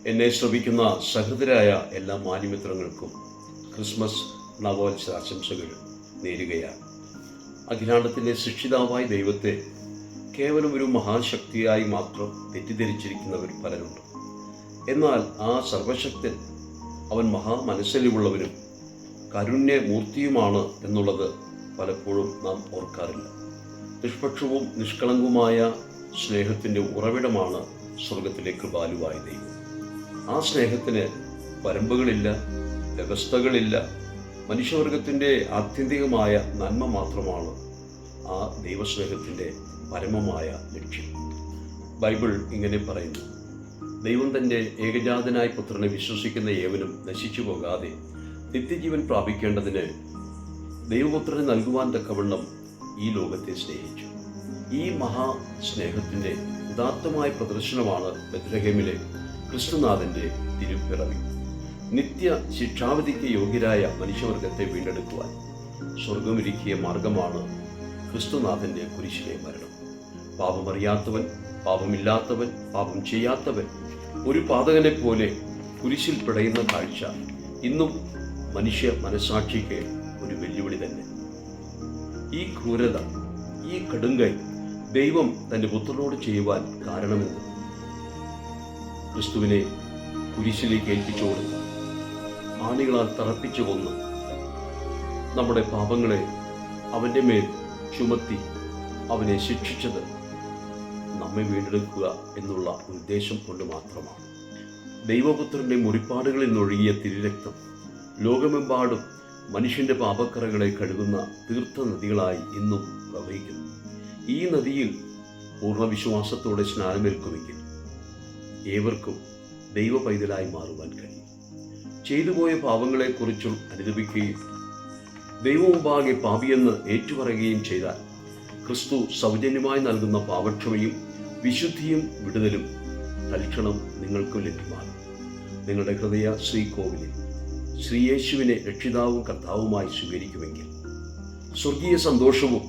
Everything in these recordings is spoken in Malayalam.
എന്നെ ശ്രമിക്കുന്ന സഹൃദരായ എല്ലാ മാന്യമിത്രങ്ങൾക്കും ക്രിസ്മസ് നവോത്സവ ആശംസകൾ നേരുകയാണ്. അഖിലാണ്ടത്തിൻ്റെ സൃഷ്ടിതാവായ ദൈവത്തെ കേവലം ഒരു മഹാശക്തിയായി മാത്രം തെറ്റിദ്ധരിച്ചിരിക്കുന്നവർ പലരുണ്ട്. എന്നാൽ ആ സർവശക്തൻ അവൻ മഹാമനസ്സലിവുള്ളവനും കാരുണ്യമൂർത്തിയുമാണ് എന്നുള്ളത് പലപ്പോഴും നാം ഓർക്കാറില്ല. നിഷ്പക്ഷവും നിഷ്കളങ്കവുമായ സ്നേഹത്തിൻ്റെ ഉറവിടമാണ് സ്വർഗത്തിലെ കൃപാലുവായ ദൈവം. ആ സ്നേഹത്തിന് പരമ്പുകളില്ല, വ്യവസ്ഥകളില്ല. മനുഷ്യവർഗത്തിൻ്റെ ആത്യന്തികമായ നന്മ മാത്രമാണ് ആ ദൈവസ്നേഹത്തിൻ്റെ പരമമായ ലക്ഷ്യം. ബൈബിൾ ഇങ്ങനെ പറയുന്നു: ദൈവം തൻ്റെ ഏകജാതനായ പുത്രനെ വിശ്വസിക്കുന്ന ഏവനും നശിച്ചു പോകാതെ നിത്യജീവൻ പ്രാപിക്കേണ്ടതിന് ദൈവപുത്രനെ നൽകുവാൻ തക്കവണ്ണം ഈ ലോകത്തെ സ്നേഹിച്ചു. ഈ മഹാസ്നേഹത്തിൻ്റെ ഉദാത്തമായ പ്രദർശനമാണ് ബെത്ലഹേമിലെ ക്രിസ്തുനാഥൻ്റെ തിരുപ്പിറവി. നിത്യ ശിക്ഷാവിധിക്ക് യോഗ്യരായ മനുഷ്യവർഗത്തെ വീണ്ടെടുക്കുവാൻ സ്വർഗമൊരുക്കിയ മാർഗമാണ് ക്രിസ്തുനാഥൻ്റെ കുരിശിലെ മരണം. പാപമറിയാത്തവൻ, പാപമില്ലാത്തവൻ, പാപം ചെയ്യാത്തവൻ ഒരു പാതകനെ പോലെ കുരിശിൽ പിടയുന്ന കാഴ്ച ഇന്നും മനുഷ്യ മനസാക്ഷിക്ക് ഒരു വെല്ലുവിളി തന്നെ. ഈ ക്രൂരത, ഈ കടുങ്കൈ ദൈവം തൻ്റെ പുത്രനോട് ചെയ്യുവാൻ കാരണമെന്ന് ക്രിസ്തുവിനെ കുരിശിലേക്ക് ഏൽപ്പിച്ചു കൊടുത്ത, ആണികളാൽ തറപ്പിച്ചു കൊന്ന് നമ്മുടെ പാപങ്ങളെ അവൻ്റെ മേൽ ചുമത്തി അവനെ ശിക്ഷിച്ചത് നമ്മെ വീണ്ടെടുക്കുക എന്നുള്ള ഉദ്ദേശം കൊണ്ട് മാത്രമാണ്. ദൈവപുത്രൻ്റെ മുറിപ്പാടുകളിൽ നിന്നൊഴുകിയ തിരുരക്തം ലോകമെമ്പാടും മനുഷ്യൻ്റെ പാപക്കറകളെ കഴുകുന്ന തീർത്ഥ നദികളായി ഇന്നും പ്രവഹിക്കുന്നു. ഈ നദിയിൽ പൂർണ്ണ വിശ്വാസത്തോടെ സ്നാനമേൽക്കുമെങ്കിൽ ഏവർക്കും ദൈവ പൈതലായി മാറുവാൻ കഴിയും. ചെയ്തുപോയ പാപങ്ങളെക്കുറിച്ചും അനുദപിക്കുകയും ദൈവമുമ്പാകെ പാപിയെന്ന് ഏറ്റുപറയുകയും ചെയ്താൽ ക്രിസ്തു സൗജന്യമായി നൽകുന്ന പാപക്ഷമയും വിശുദ്ധിയും വിടുതലും തൽക്ഷണം നിങ്ങൾക്കും ലഭ്യമാകും. നിങ്ങളുടെ ഹൃദയ ശ്രീകോവിലിൽ ശ്രീയേശുവിനെ രക്ഷിതാവും കർത്താവുമായി സ്വീകരിക്കുമെങ്കിൽ സ്വർഗീയ സന്തോഷവും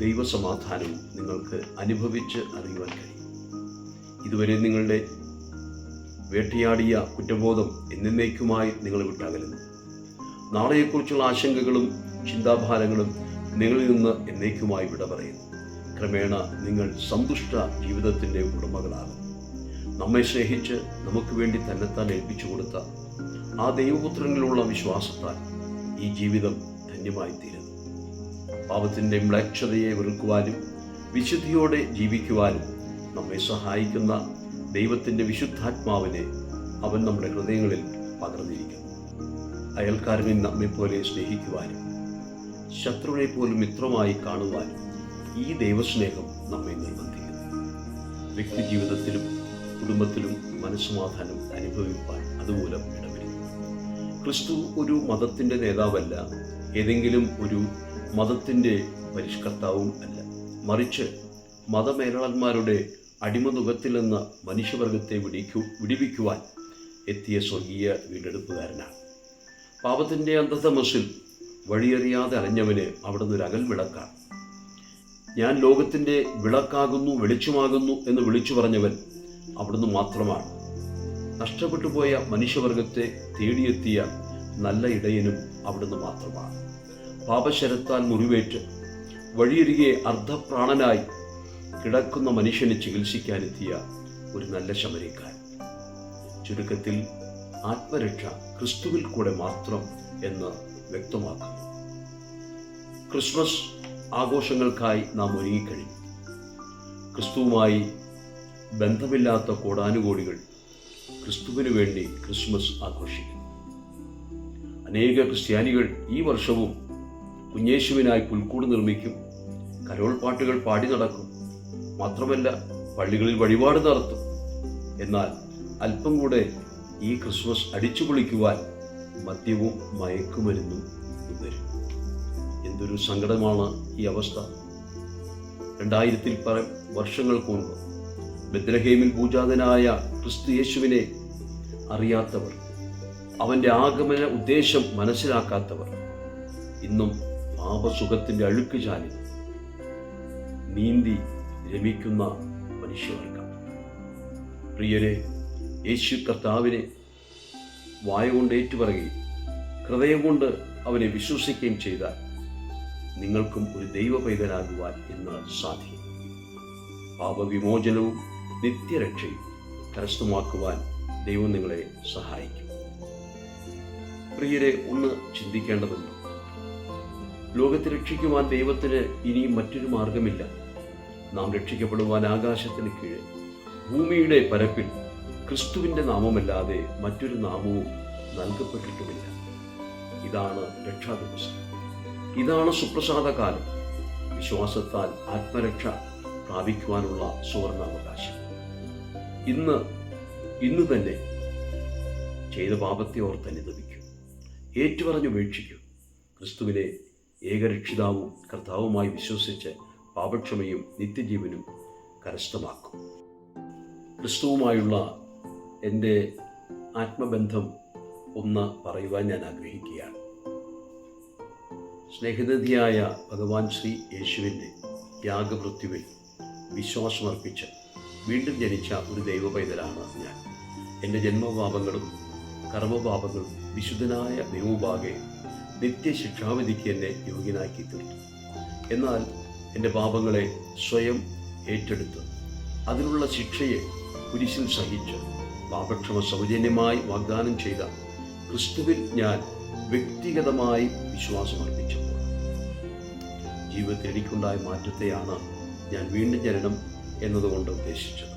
ദൈവസമാധാനവും നിങ്ങൾക്ക് അനുഭവിച്ച് അറിയുവാൻ കഴിയും. ഇതുവരെ നിങ്ങളുടെ വേട്ടയാടിയ കുറ്റബോധം എന്നേക്കുമായി നിങ്ങൾ വിട്ടകലുന്നു. നാളെയെക്കുറിച്ചുള്ള ആശങ്കകളും ചിന്താഭാരങ്ങളും നിങ്ങളിൽ നിന്ന് എന്നേക്കുമായി വിട പറയുന്നു. ക്രമേണ നിങ്ങൾ സന്തുഷ്ട ജീവിതത്തിൻ്റെ ഉടമകളാകും. നമ്മെ സ്നേഹിച്ച് നമുക്ക് വേണ്ടി തന്നെത്താൻ ഏൽപ്പിച്ചു കൊടുത്ത ആ ദൈവപുത്രനിലുള്ള വിശ്വാസത്താൽ ഈ ജീവിതം ധന്യമായി തീരുന്നു. പാപത്തിൻ്റെ മ്ലേച്ഛതയെ വെറുക്കുവാനും വിശുദ്ധിയോടെ ജീവിക്കുവാനും നമ്മെ സഹായിക്കുന്ന ദൈവത്തിൻ്റെ വിശുദ്ധാത്മാവിനെ അവൻ നമ്മുടെ ഹൃദയങ്ങളിൽ പകർന്നിരിക്കുന്നു. അയൽക്കാരനെ നമ്മെപ്പോലെ സ്നേഹിക്കുവാനും ശത്രുവിനെ പോലും മിത്രമായി കാണുവാനും ഈ ദൈവസ്നേഹം നമ്മെ നിർബന്ധിക്കുന്നു. വ്യക്തിജീവിതത്തിലും കുടുംബത്തിലും മനസ്സമാധാനം അനുഭവിപ്പാൻ അതുമൂലം ഇടവരുന്നു. ക്രിസ്തു ഒരു മതത്തിൻ്റെ നേതാവല്ല, ഏതെങ്കിലും ഒരു മതത്തിൻ്റെ പരിഷ്കർത്താവും അല്ല. മറിച്ച് മതമേലാളന്മാരുടെ അടിമനുഖത്തിൽ നിന്ന് മനുഷ്യവർഗത്തെ വിടിവിക്കുവാൻ എത്തിയ സ്വർഗീയ വീണ്ടെടുപ്പുകാരനാണ്. പാപത്തിൻ്റെ അന്ധതമസിൽ വഴിയറിയാതെ അലഞ്ഞവന് അവിടുന്ന് ഒരു അകൽ വിളക്കാണ്. ഞാൻ ലോകത്തിൻ്റെ വിളക്കാകുന്നു, വെളിച്ചമാകുന്നു എന്ന് വിളിച്ചു പറഞ്ഞവൻ അവിടുന്ന് മാത്രമാണ്. നഷ്ടപ്പെട്ടു പോയ മനുഷ്യവർഗത്തെ തേടിയെത്തിയ നല്ല ഇടയനും അവിടുന്ന് മാത്രമാണ്. പാപശരത്താൽ മുറിവേറ്റ് വഴിയരികെ അർദ്ധപ്രാണനായി കിടക്കുന്ന മനുഷ്യനെ ചികിത്സിക്കാനെത്തിയ ഒരു നല്ല ശമരിക്കാരൻ. ചുരുക്കത്തിൽ ആത്മരക്ഷ ക്രിസ്തുവിൽ കൂടെ മാത്രം എന്ന് വ്യക്തമാക്കുന്നു. ക്രിസ്മസ് ആഘോഷങ്ങൾക്കായി നാം ഒരുങ്ങിക്കഴിഞ്ഞു. ക്രിസ്തുവുമായി ബന്ധമില്ലാത്ത കോടാനുകോടികൾ ക്രിസ്തുവിന് വേണ്ടി ക്രിസ്മസ് ആഘോഷിക്കുന്നു. അനേക ക്രിസ്ത്യാനികൾ ഈ വർഷവും കുഞ്ഞേശുവിനായി പുൽക്കൂട് നിർമ്മിക്കും, കരോൾ പാട്ടുകൾ പാടി നടക്കും, മാത്രമല്ല പള്ളികളിൽ വഴിപാട് നടത്തും. എന്നാൽ അല്പം കൂടെ ഈ ക്രിസ്മസ് അടിച്ചു പൊളിക്കുവാൻ മദ്യവും മയക്കുമരുന്നും വരും. എന്തൊരു സങ്കടമാണ് ഈ അവസ്ഥ. 2000-ൽ പരം വർഷങ്ങൾക്ക് മുൻപ് ബെത്ലഹേമിൽ പൂജാതനായ ക്രിസ്തു യേശുവിനെ അറിയാത്തവർ, അവൻ്റെ ആഗമന ഉദ്ദേശം മനസ്സിലാക്കാത്തവർ ഇന്നും പാപസുഖത്തിൻ്റെ അഴുക്ക് ചാലിൽ നീന്തി രമിക്കുന്ന മനുഷ്യവർഗം. പ്രിയരെ, യേശു കർത്താവിനെ വായ കൊണ്ട് ഏറ്റുപറയുകയും ഹൃദയം കൊണ്ട് അവനെ വിശ്വസിക്കുകയും ചെയ്താൽ നിങ്ങൾക്കും ഒരു ദൈവ പൈതലാകുവാൻ ഇന്ന് സാധിക്കും. പാപവിമോചനവും നിത്യരക്ഷയും കരസ്ഥമാക്കുവാൻ ദൈവം നിങ്ങളെ സഹായിക്കും. പ്രിയരെ, ഒന്ന് ചിന്തിക്കേണ്ടതുണ്ട്. ലോകത്തെ രക്ഷിക്കുവാൻ ദൈവത്തിന് ഇനിയും മറ്റൊരു മാർഗമില്ല. നാം രക്ഷിക്കപ്പെടുവാൻ ആകാശത്തിന് കീഴെ ഭൂമിയുടെ പരപ്പിൽ ക്രിസ്തുവിൻ്റെ നാമമല്ലാതെ മറ്റൊരു നാമവും നൽകപ്പെട്ടിട്ടുമില്ല. ഇതാണ് രക്ഷാദിവസം. ഇതാണ് സുപ്രസാദ കാലം. വിശ്വാസത്താൽ ആത്മരക്ഷ പ്രാപിക്കുവാനുള്ള സുവർണാവകാശം. ഇന്ന് തന്നെ ചെയ്ത പാപത്തെ ഓർത്ത് അനുദപിക്കും, ഏറ്റുപറഞ്ഞുപേക്ഷിക്കും. ക്രിസ്തുവിനെ ഏകരക്ഷിതാവും കർത്താവുമായി വിശ്വസിച്ച് പാപക്ഷമയും നിത്യജീവനും കരസ്ഥമാക്കും. ക്രിസ്തുവുമായുള്ള എൻ്റെ ആത്മബന്ധം ഒന്ന് പറയുവാൻ ഞാൻ ആഗ്രഹിക്കുകയാണ്. സ്നേഹനിധിയായ ഭഗവാൻ ശ്രീ യേശുവിൻ്റെ യാഗമൃത്യുവിൽ വിശ്വാസമർപ്പിച്ച് വീണ്ടും ജനിച്ച ഒരു ദൈവപൈതലാണ് ഞാൻ. എൻ്റെ ജന്മപാപങ്ങളും കർമ്മപാപങ്ങളും വിശുദ്ധനായ ദൈവമുമ്പാകെ നിത്യശിക്ഷാവിധിക്ക് എന്നെ യോഗ്യനാക്കി തീർത്തു. എന്നാൽ എൻ്റെ പാപങ്ങളെ സ്വയം ഏറ്റെടുത്ത് അതിനുള്ള ശിക്ഷയെ കുരിശിൽ സഹിച്ച് പാപക്ഷമ സൗജന്യമായി വാഗ്ദാനം ചെയ്ത ക്രിസ്തുവിൽ ഞാൻ വ്യക്തിഗതമായി വിശ്വാസമർപ്പിച്ചപ്പോൾ ജീവിതത്തിൽ എനിക്കുണ്ടായ മാറ്റത്തെയാണ് ഞാൻ വീണ്ടും ജനനം എന്നതുകൊണ്ട് ഉദ്ദേശിച്ചത്.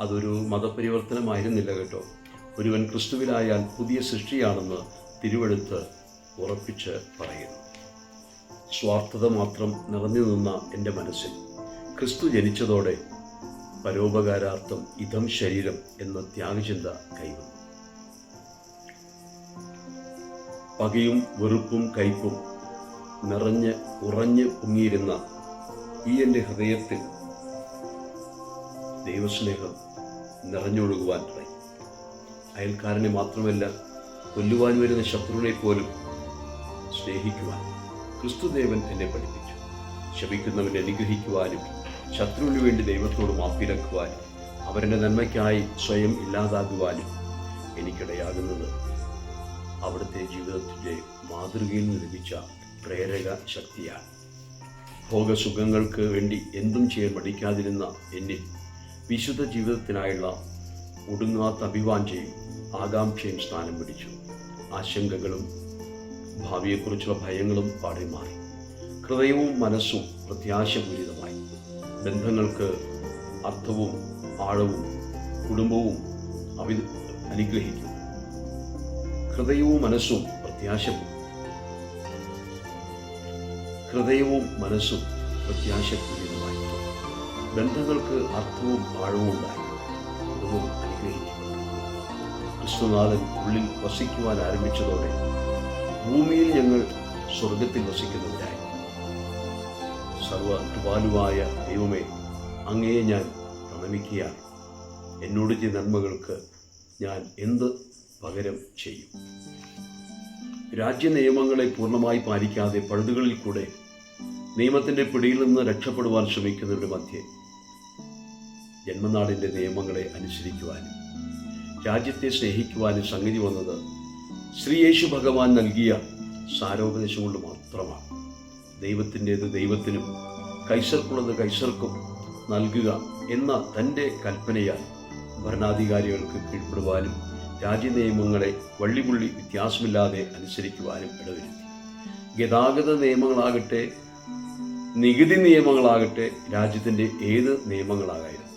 അതൊരു മതപരിവർത്തനമായിരുന്നില്ല കേട്ടോ. ഒരുവൻ ക്രിസ്തുവിലായാൽ പുതിയ സൃഷ്ടിയാണെന്ന് തിരുവെടുത്ത് ഉറപ്പിച്ച് പറയുന്നു. സ്വാർത്ഥത മാത്രം നിറഞ്ഞു നിന്ന എൻ്റെ മനസ്സിൽ ക്രിസ്തു ജനിച്ചതോടെ പരോപകാരാർത്ഥം ഇതം ശരീരം എന്ന ത്യാഗചിന്ത കൈവന്നു. പകയും വെറുപ്പും കയ്പും ഉറഞ്ഞ് പൊങ്ങിയിരുന്ന ഈ എൻ്റെ ഹൃദയത്തിൽ ദൈവസ്നേഹം നിറഞ്ഞൊഴുകുവാൻ തുടങ്ങി. അയൽക്കാരനെ മാത്രമല്ല, കൊല്ലുവാൻ വരുന്ന ശത്രുവിനെ പോലും സ്നേഹിക്കുവാൻ ക്രിസ്തുദേവൻ എന്നെ പഠിപ്പിച്ചു. ശപിക്കുന്നവനെ അനുഗ്രഹിക്കുവാനും ശത്രുവിന് വേണ്ടി ദൈവത്തോട് മാപ്പിരക്കുവാനും അവരുടെ നന്മയ്ക്കായി സ്വയം ഇല്ലാതാകുവാനും എനിക്കിടയാകുന്നത് അവിടുത്തെ ജീവിതത്തിൻ്റെ മാതൃകയിൽ നിന്ന് ലഭിച്ച പ്രേരക ശക്തിയാണ്. ഭോഗസുഖങ്ങൾക്ക് വേണ്ടി എന്തും ചെയ്യാൻ പഠിക്കാതിരുന്ന എന്നിൽ വിശുദ്ധ ജീവിതത്തിനായുള്ള ഒടുങ്ങാത്ത അഭിവാഞ്ചയും ആകാംക്ഷയും സ്ഥാനം പിടിച്ചു. ആശങ്കകളും ഭാവിയെക്കുറിച്ചുള്ള ഭയങ്ങളും പാടെ മാറി. ഹൃദയവും മനസ്സും പ്രത്യാശപൂരിതമായി. ബന്ധങ്ങൾക്ക് അർത്ഥവും ആഴവും കുടുംബവും അനുഗ്രഹിക്കും. ഹൃദയവും മനസ്സും പ്രത്യാശപൂരിതമായി. ബന്ധങ്ങൾക്ക് അർത്ഥവും ആഴവും ഉണ്ടായി. കുടുംബം അനുഗ്രഹിക്കപ്പെട്ടു. ക്രിസ്തുനാഥൻ ഉള്ളിൽ വസിക്കുവാൻ ആരംഭിച്ചതോടെ ഭൂമിയിൽ ഞങ്ങൾ സ്വർഗത്തിൽ വസിക്കുന്നവരായി. സർവകൃപാലുവായ ദൈവമേ, അങ്ങയെ ഞാൻ പ്രണമിക്കുകയാണ്. എന്നോട് ചെയ്ത നന്മകൾക്ക് ഞാൻ എന്ത് പകരം ചെയ്യും? രാജ്യ നിയമങ്ങളെ പൂർണ്ണമായി പാലിക്കാതെ പഴുതുകളിൽ കൂടെ നിയമത്തിൻ്റെ പിടിയിൽ നിന്ന് രക്ഷപ്പെടുവാൻ ശ്രമിക്കുന്നവരുടെ മധ്യേ ജന്മനാടിൻ്റെ നിയമങ്ങളെ അനുസരിക്കുവാനും രാജ്യത്തെ സ്നേഹിക്കുവാനും സംഗതി വന്നത് ശ്രീ യേശു ഭഗവാൻ നൽകിയ സാരോപദേശം കൊണ്ട് മാത്രമാണ്. ദൈവത്തിൻ്റേത് ദൈവത്തിനും കൈസർക്കുള്ളത് കൈസർക്കും നൽകുക എന്ന തൻ്റെ കൽപ്പനയാൽ ഭരണാധികാരികൾക്ക് കീഴ്പ്പെടുവാനും രാജ്യനിയമങ്ങളെ വള്ളിപുള്ളി വ്യത്യാസമില്ലാതെ അനുസരിക്കുവാനും ഇടവരുത്തി. ഗതാഗത നിയമങ്ങളാകട്ടെ നികുതി നിയമങ്ങളാകട്ടെ രാജ്യത്തിൻ്റെ ഏത് നിയമങ്ങളാകായിരുന്നു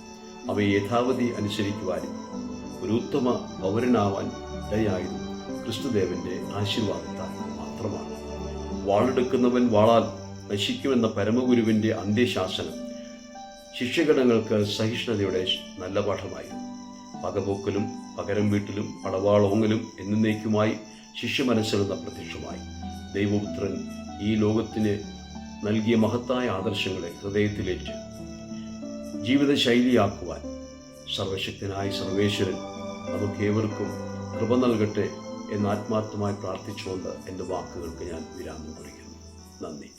അവയെ യഥാവധി അനുസരിക്കുവാനും ഒരു ഉത്തമ പൗരനാവാൻ ഇടയായതും ക്രിസ്തുദേവൻ്റെ ആശീർവാദത്താൽ മാത്രമാണ്. വാളെടുക്കുന്നവൻ വാളാൽ നശിക്കുമെന്ന പരമഗുരുവിൻ്റെ അന്ത്യശാസനം ശിഷ്യഗണങ്ങൾക്ക് സഹിഷ്ണുതയുടെ നല്ല പാഠമായിരുന്നു. പകപോക്കലും പകരം വീട്ടിലും പടവാളോങ്ങലും എന്നേക്കുമായി ശിഷ്യമനസ്സിലെന്ന പ്രത്യക്ഷമായി. ദൈവപുത്രൻ ഈ ലോകത്തിന് നൽകിയ മഹത്തായ ആദർശങ്ങളെ ഹൃദയത്തിലേറ്റ് ജീവിതശൈലിയാക്കുവാൻ സർവശക്തനായ സർവേശ്വരൻ നമുക്കേവർക്കും കൃപ നൽകട്ടെ എന്ന് ആത്മാർത്ഥമായി പ്രാർത്ഥിച്ചുകൊണ്ട് എൻ്റെ വാക്കുകൾക്ക് ഞാൻ വിരാമം കുറിക്കുന്നു. നന്ദി.